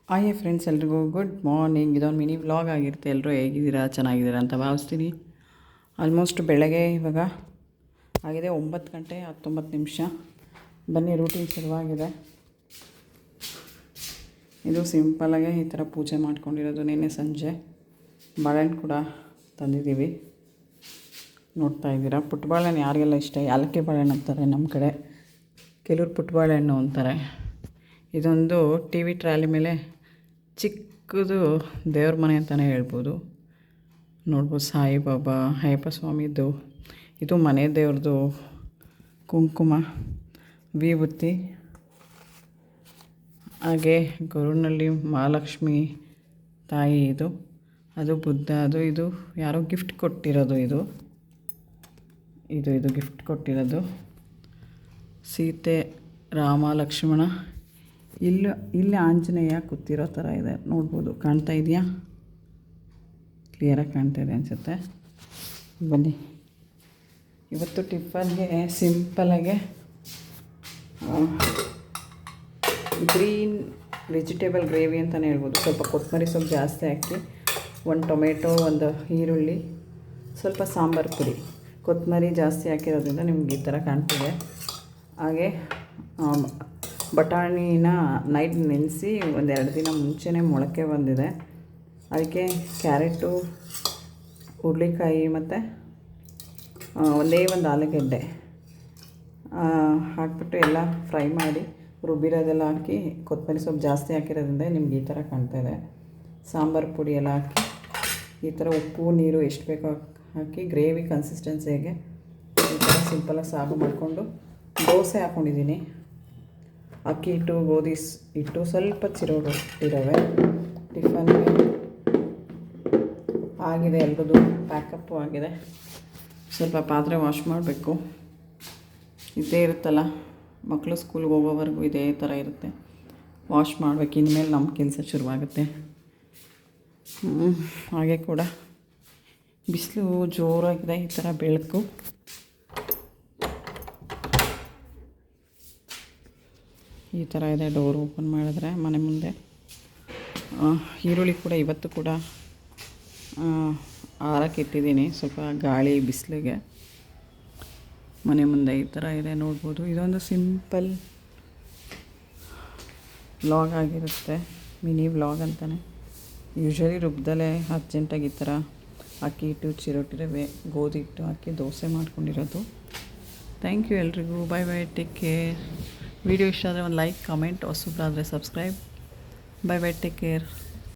Hi friends, ಎಲ್ರಿಗೂ good morning. ಇದೊಂದು mini vlog ಆಗಿರುತ್ತೆ. ಎಲ್ಲರೂ ಹೇಗಿದ್ದೀರಾ, ಚೆನ್ನಾಗಿದ್ದೀರಾ ಅಂತ ಭಾವಿಸ್ತೀನಿ. ಆಲ್ಮೋಸ್ಟ್ ಬೆಳಗ್ಗೆ ಇವಾಗ ಆಗಿದೆ 9 ಗಂಟೆ 19 ನಿಮಿಷ. ಬನ್ನಿ, ರೂಟೀನ್ ಶುರುವಾಗಿದೆ. ಇದು ಸಿಂಪಲಾಗೆ ಈ ಥರ ಪೂಜೆ ಮಾಡ್ಕೊಂಡಿರೋದು. ನಿನ್ನೆ ಸಂಜೆ ಬಾಳೆಹಣ್ಣು ಕೂಡ ತಂದಿದ್ದೀವಿ, ನೋಡ್ತಾ ಇದ್ದೀರಾ. ಪುಟ್ಟ ಬಾಳೆಹಣ್ಣು ಯಾರಿಗೆಲ್ಲ ಇಷ್ಟ, ಯಾಲಕ್ಕಿ ಬಾಳೆಹಣ್ಣು ಅಂತಾರೆ ನಮ್ಮ ಕಡೆ, ಕೆಲವ್ರು ಪುಟ್ಟ ಬಾಳೆಹಣ್ಣು ಅಂತಾರೆ. ಇದೊಂದು ಟಿ ವಿ ಟ್ರಾಲಿ ಮೇಲೆ ಚಿಕ್ಕದು ದೇವ್ರ ಮನೆ ಅಂತಲೇ ಹೇಳ್ಬೋದು. ನೋಡ್ಬೋದು, ಸಾಯಿಬಾಬಾ, ಅಯ್ಯಪ್ಪ ಸ್ವಾಮಿದು. ಇದು ಮನೆ ದೇವ್ರದ್ದು ಕುಂಕುಮ, ವಿಭೂತಿ, ಹಾಗೆ ಗರುಡನಲ್ಲಿ ಮಹಾಲಕ್ಷ್ಮಿ ತಾಯಿ. ಅದು ಬುದ್ಧ. ಇದು ಯಾರೋ ಗಿಫ್ಟ್ ಕೊಟ್ಟಿರೋದು. ಇದು ಗಿಫ್ಟ್ ಕೊಟ್ಟಿರೋದು ಸೀತೆ, ರಾಮ, ಲಕ್ಷ್ಮಣ. ಇಲ್ಲಿ ಆಂಜನೇಯ ಕೂತಿರೋ ಥರ ಇದೆ, ನೋಡ್ಬೋದು. ಕಾಣ್ತಾ ಇದೆಯಾ? ಕ್ಲಿಯರಾಗಿ ಕಾಣ್ತಾ ಇದೆ ಅನಿಸುತ್ತೆ. ಬನ್ನಿ, ಇವತ್ತು ಟಿಫನ್ಗೆ ಸಿಂಪಲಾಗೆ ಗ್ರೀನ್ ವೆಜಿಟೇಬಲ್ ಗ್ರೇವಿ ಅಂತಲೇ ಹೇಳ್ಬೋದು. ಸ್ವಲ್ಪ ಕೊತ್ತಂಬರಿ ಸೊಪ್ಪು ಜಾಸ್ತಿ ಹಾಕಿ, ಒಂದು ಟೊಮೆಟೊ, ಒಂದು ಈರುಳ್ಳಿ, ಸ್ವಲ್ಪ ಸಾಂಬಾರು ಪುಡಿ. ಕೊತ್ತಂಬರಿ ಜಾಸ್ತಿ ಹಾಕಿರೋದ್ರಿಂದ ನಿಮ್ಗೆ ಈ ಥರ ಕಾಣ್ತಿದೆ. ಹಾಗೆ ಬಟಾಣಿನ ನೈಟ್ ನೆನೆಸಿ 1-2 ದಿನ ಮುಂಚೆನೇ ಮೊಳಕೆ ಬಂದಿದೆ. ಅದಕ್ಕೆ ಕ್ಯಾರೆಟು, ಹುರುಳಿಕಾಯಿ ಮತ್ತು ಒಂದು ಆಲೂಗೆಡ್ಡೆ ಹಾಕ್ಬಿಟ್ಟು ಎಲ್ಲ ಫ್ರೈ ಮಾಡಿ ರುಬ್ಬಿರೋದೆಲ್ಲ ಹಾಕಿ, ಕೊತ್ತಂಬರಿ ಸೊಪ್ಪು ಜಾಸ್ತಿ ಹಾಕಿರೋದ್ರಿಂದ ನಿಮ್ಗೆ ಈ ಥರ ಕಾಣ್ತಾಯಿದೆ. ಸಾಂಬಾರು ಪುಡಿ ಎಲ್ಲ ಹಾಕಿ, ಈ ಥರ ಉಪ್ಪು ನೀರು ಎಷ್ಟು ಬೇಕೋ ಹಾಕಿ ಗ್ರೇವಿ ಕನ್ಸಿಸ್ಟೆನ್ಸಿಗೆ ಈ ಥರ ಸಿಂಪಲಾಗಿ ಸಾಗು ಮಾಡಿಕೊಂಡು ದೋಸೆ ಹಾಕ್ಕೊಂಡಿದ್ದೀನಿ. ಅಕ್ಕಿ ಹಿಟ್ಟು, ಗೋಧಿ ಹಿಟ್ಟು, ಸ್ವಲ್ಪ ಚಿರೋಟಿರವೆ. ಟಿಫನ್ಗೆ ಆಗಿದೆ, ಎಲ್ರದ್ದು ಪ್ಯಾಕಪ್ಪು ಆಗಿದೆ. ಸ್ವಲ್ಪ ಪಾತ್ರೆ ವಾಶ್ ಮಾಡಬೇಕು. ಇದೇ ಇರುತ್ತಲ್ಲ, ಮಕ್ಕಳು ಸ್ಕೂಲ್ಗೆ ಹೋಗೋವರೆಗೂ ಇದೇ ಥರ ಇರುತ್ತೆ, ವಾಶ್ ಮಾಡಬೇಕು. ಇನ್ಮೇಲೆ ನಮ್ಮ ಕೆಲಸ ಶುರುವಾಗುತ್ತೆ. ಹಾಗೆ ಕೂಡ ಬಿಸಿಲು ಜೋರಾಗಿದೆ, ಈ ಥರ ಬೆಳಕು. ಈ ಥರ ಇದೆ. ಡೋರ್ ಓಪನ್ ಮಾಡಿದ್ರೆ ಮನೆ ಮುಂದೆ ಈರುಳ್ಳಿ ಕೂಡ ಇವತ್ತು ಕೂಡ ಆರಕ್ಕೆ ಇಟ್ಟಿದ್ದೀನಿ, ಸ್ವಲ್ಪ ಗಾಳಿ ಬಿಸಿಲಿಗೆ. ಮನೆ ಮುಂದೆ ಈ ಥರ ಇದೆ, ನೋಡ್ಬೋದು. ಇದೊಂದು ಸಿಂಪಲ್ ವ್ಲಾಗ್ ಆಗಿರುತ್ತೆ, ಮಿನಿ ವ್ಲಾಗ್ ಅಂತಲೇ. ಯೂಶ್ವಲಿ ರುಬ್ದಲೇ ಅರ್ಜೆಂಟಾಗಿ ಈ ಥರ ಅಕ್ಕಿ ಹಿಟ್ಟು, ಚಿರೋಟಿರವೆ, ಗೋಧಿ ಹಿಟ್ಟು ಹಾಕಿ ದೋಸೆ ಮಾಡ್ಕೊಂಡಿರೋದು. ಥ್ಯಾಂಕ್ ಯು ಎಲ್ರಿಗೂ. Bye take care. ವಿಡಿಯೋ ಇಷ್ಟ ಆದರೆ ಒಂದು ಲೈಕ್, ಕಮೆಂಟ್, ಹೊಸಬ್ರಾದರೆ ಸಬ್ಸ್ಕ್ರೈಬ್. Bye take care.